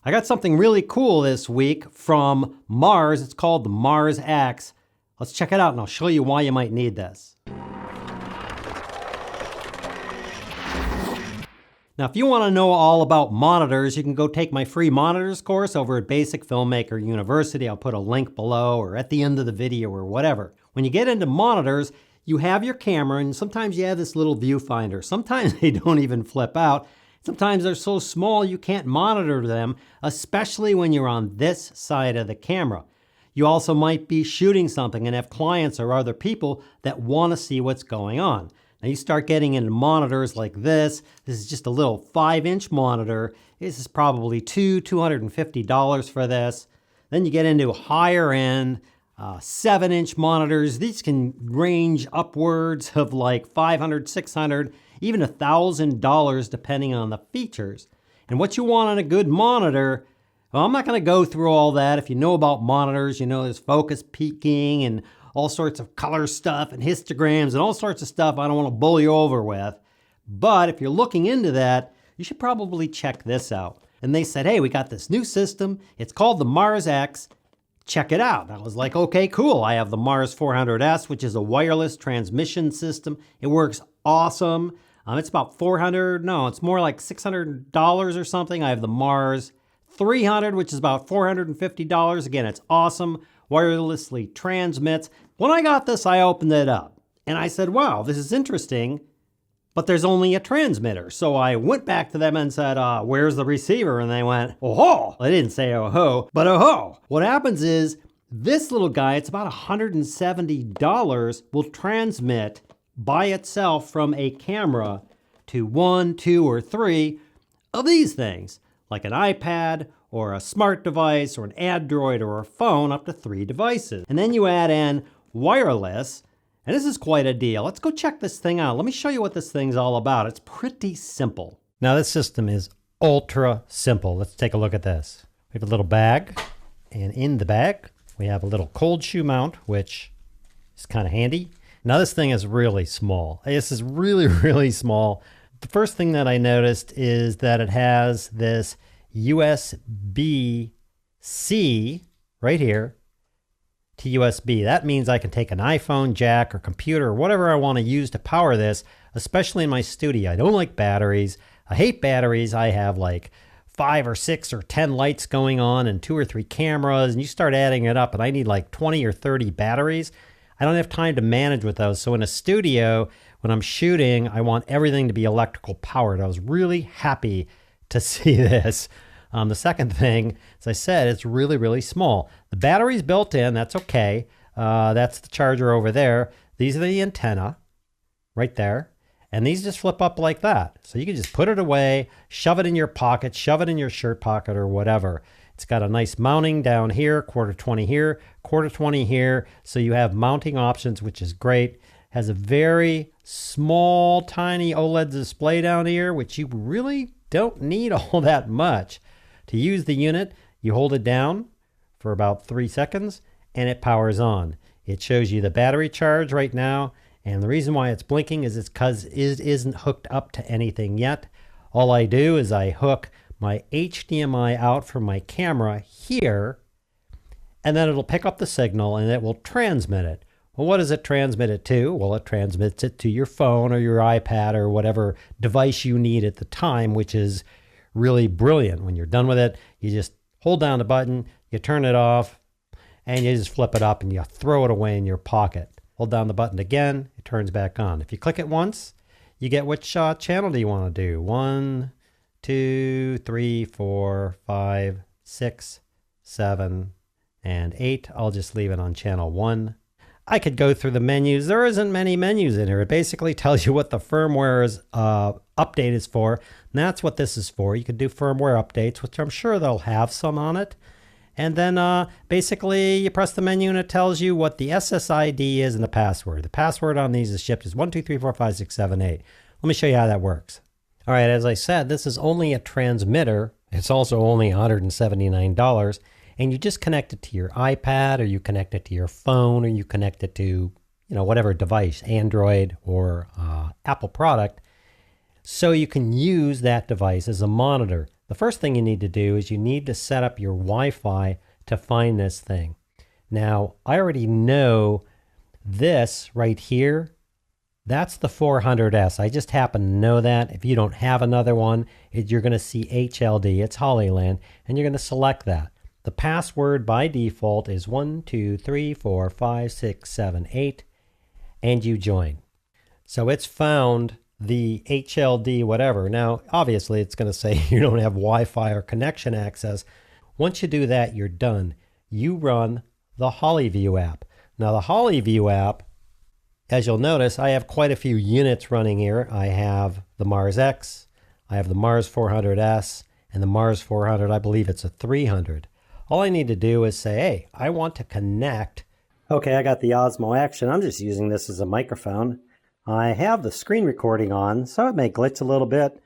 I got something really cool this week from Mars. It's called the Mars X. Let's check it out and I'll show you why you might need this. Now, if you want to know all about monitors, you can go take my free monitors course over at Basic Filmmaker University. I'll put a link below or at the end of the video or whatever. When you get into monitors, you have your camera and sometimes you have this little viewfinder. Sometimes they don't even flip out. Sometimes they're so small you can't monitor them, especially when you're on this side of the camera. You also might be shooting something and have clients or other people that want to see what's going on. Now you start getting into monitors like this. This is just a little 5-inch monitor. This is probably $250 for this. Then you get into higher end 7-inch monitors. These can range upwards of like $500, $600, even $1,000 depending on the features. And what you want on a good monitor, well, I'm not going to go through all that. If you know about monitors, you know there's focus peaking and all sorts of color stuff and histograms and all sorts of stuff I don't want to bull you over with. But if you're looking into that, you should probably check this out. And they said, hey, we got this new system. It's called the Mars X. Check it out. I was like, okay, cool. I have the Mars 400S, which is a wireless transmission system. It works awesome. It's about it's more like $600 or something. I have the Mars 300, which is about $450. Again, it's awesome. Wirelessly transmits. When I got this, I opened it up and I said, wow, this is interesting, but there's only a transmitter. So I went back to them and said, where's the receiver? And they went, oh-ho. They didn't say oh-ho, but oh-ho. What happens is this little guy, it's about $170, will transmit by itself from a camera to 1, 2, or 3 of these things, like an iPad or a smart device or an Android or a phone, up to 3 devices. And then you add in wireless, and this is quite a deal. Let's go check this thing out. Let me show you what this thing's all about. It's pretty simple. Now this system is ultra simple. Let's take a look at this. We have a little bag, and in the bag, we have a little cold shoe mount, which is kind of handy. Now this thing is really small. This is really, really small. The first thing that I noticed is that it has this USB-C right here to USB. That means I can take an iPhone jack or computer or whatever I want to use to power this, especially in my studio. I don't like batteries. I hate batteries. I have like 5 or 6 or 10 lights going on and 2 or 3 cameras, and you start adding it up and I need like 20 or 30 batteries. I don't have time to manage with those. So in a studio, when I'm shooting, I want everything to be electrical powered. I was really happy to see this. The second thing, as I said, it's really, really small. The battery's built in. That's okay. That's the charger over there. These are the antenna right there. And these just flip up like that. So you can just put it away, shove it in your pocket, shove it in your shirt pocket or whatever. It's got a nice mounting down here, 1/4 here, 1/4 here. So you have mounting options, which is great. Has a very small, tiny OLED display down here, which you really don't need all that much. To use the unit, you hold it down for about 3 seconds and it powers on. It shows you the battery charge right now. And the reason why it's blinking is it's because it isn't hooked up to anything yet. All I do is I hook my HDMI out from my camera here, and then it'll pick up the signal and it will transmit it. Well, what does it transmit it to? Well, it transmits it to your phone or your iPad or whatever device you need at the time, which is really brilliant. When you're done with it, you just hold down the button, you turn it off, and you just flip it up and you throw it away in your pocket. Hold down the button again, it turns back on. If you click it once, you get which channel do you want to do? 1, 2, 3, 4, 5, 6, 7, and 8. I'll just leave it on channel 1. I could go through the menus. There isn't many menus in here. It basically tells you what the firmware's update is for. And that's what this is for. You could do firmware updates, which I'm sure they'll have some on it. And then basically you press the menu and it tells you what the SSID is and the password. The password on these is shipped is 1, 2, 3, 4, 5, 6, 7, 8. Let me show you how that works. All right, as I said, this is only a transmitter. It's also only $179. And you just connect it to your iPad, or you connect it to your phone, or you connect it to, whatever device, Android or Apple product. So you can use that device as a monitor. The first thing you need to do is you need to set up your Wi-Fi to find this thing. Now, I already know this right here, that's the 400S. I just happen to know that. If you don't have another one, you're going to see HLD. It's Hollyland, and you're going to select that. The password by default is 12345678, and you join. So it's found the HLD whatever. Now, obviously, it's going to say you don't have Wi-Fi or connection access. Once you do that, you're done. You run the Hollyview app. Now, the Hollyview app, as you'll notice, I have quite a few units running here. I have the Mars X, I have the Mars 400S, and the Mars 400, I believe it's a 300. All I need to do is say, hey, I want to connect. Okay, I got the Osmo Action. I'm just using this as a microphone. I have the screen recording on, so it may glitch a little bit,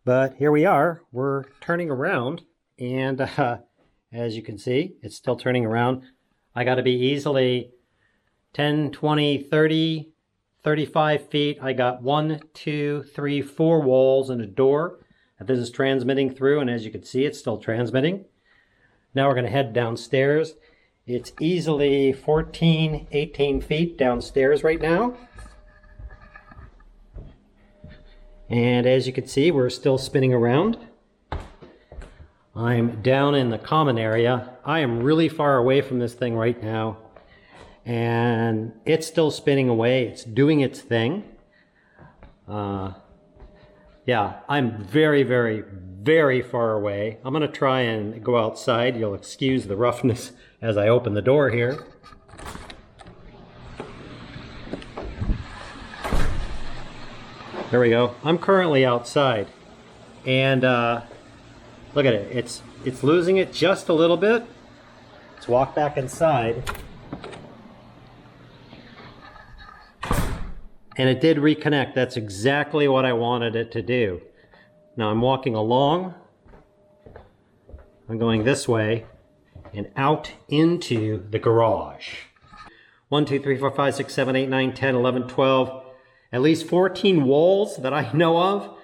but here we are. We're turning around, and as you can see, it's still turning around. I got to be easily 10, 20, 30, 35 feet. I got 1, 2, 3, 4 walls and a door that this is transmitting through, and as you can see, it's still transmitting. Now we're going to head downstairs. It's easily 14, 18 feet downstairs right now. And as you can see, we're still spinning around. I'm down in the common area. I am really far away from this thing right now. And it's still spinning away. It's doing its thing. Yeah, I'm very, very, very far away. I'm going to try and go outside. You'll excuse the roughness as I open the door here. There we go. I'm currently outside. And look at it. It's losing it just a little bit. Let's walk back inside. And it did reconnect. That's exactly what I wanted it to do. Now I'm walking along. I'm going this way and out into the garage. 1, 2, 3, 4, 5, 6, 7, 8, 9, 10, 11, 12. At least 14 walls that I know of.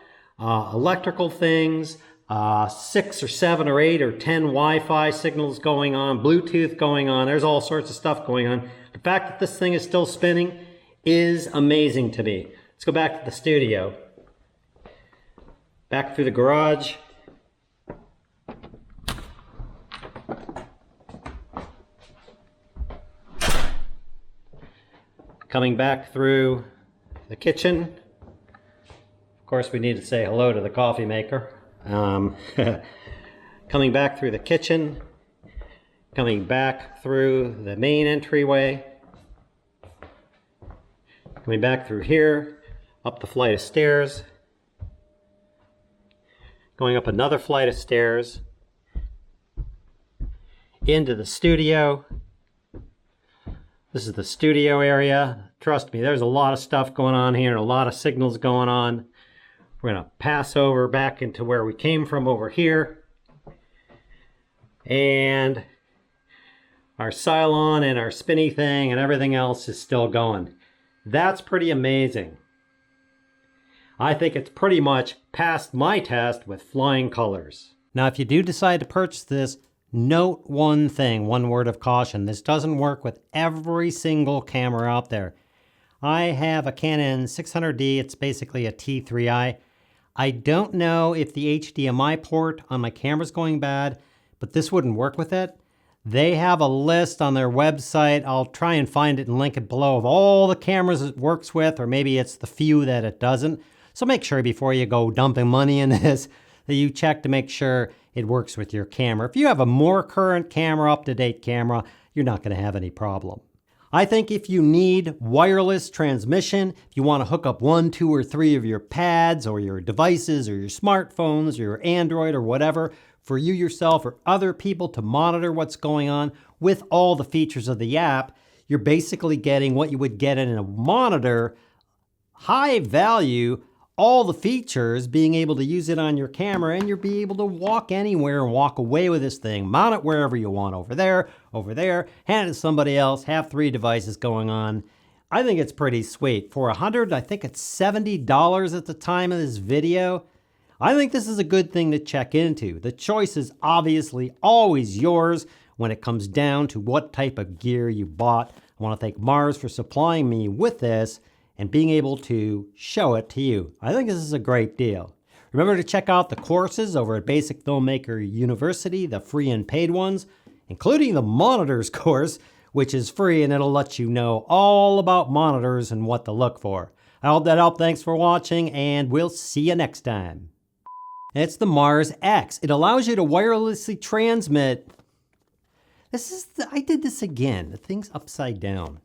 Electrical things. 6 or 7 or 8 or 10 Wi-Fi signals going on. Bluetooth going on. There's all sorts of stuff going on. The fact that this thing is still spinning is amazing to me. Let's go back to the studio. Back through the garage. Coming back through the kitchen. Of course, we need to say hello to the coffee maker. Coming back through the kitchen. Coming back through the main entryway. Coming back through here, up the flight of stairs, going up another flight of stairs, into the studio. This is the studio area. Trust me, there's a lot of stuff going on here and a lot of signals going on. We're going to pass over back into where we came from over here. And our Cylon and our spinny thing and everything else is still going. That's pretty amazing. I think it's pretty much passed my test with flying colors. Now, if you do decide to purchase this, note one thing, one word of caution. This doesn't work with every single camera out there. I have a Canon 600D. It's basically a T3i. I don't know if the HDMI port on my camera's going bad, but this wouldn't work with it. They have a list on their website. I'll try and find it and link it below of all the cameras it works with, or maybe it's the few that it doesn't. So make sure before you go dumping money in this that you check to make sure it works with your camera. If you have a more current camera, up-to-date camera, you're not going to have any problem. I think if you need wireless transmission, if you want to hook up 1, 2, or 3 of your pads or your devices or your smartphones or your Android or whatever, for you yourself or other people to monitor what's going on with all the features of the app, you're basically getting what you would get in a monitor, high value, all the features, being able to use it on your camera, and you'll be able to walk anywhere and walk away with this thing, mount it wherever you want, over there, hand it to somebody else, have 3 devices going on. I think it's pretty sweet. For $100, I think it's $70 at the time of this video. I think this is a good thing to check into. The choice is obviously always yours when it comes down to what type of gear you bought. I want to thank Mars for supplying me with this and being able to show it to you. I think this is a great deal. Remember to check out the courses over at Basic Filmmaker University, the free and paid ones, including the monitors course, which is free and it'll let you know all about monitors and what to look for. I hope that helped. Thanks for watching, and we'll see you next time. It's the Mars X. It allows you to wirelessly transmit. I did this again. The thing's upside down.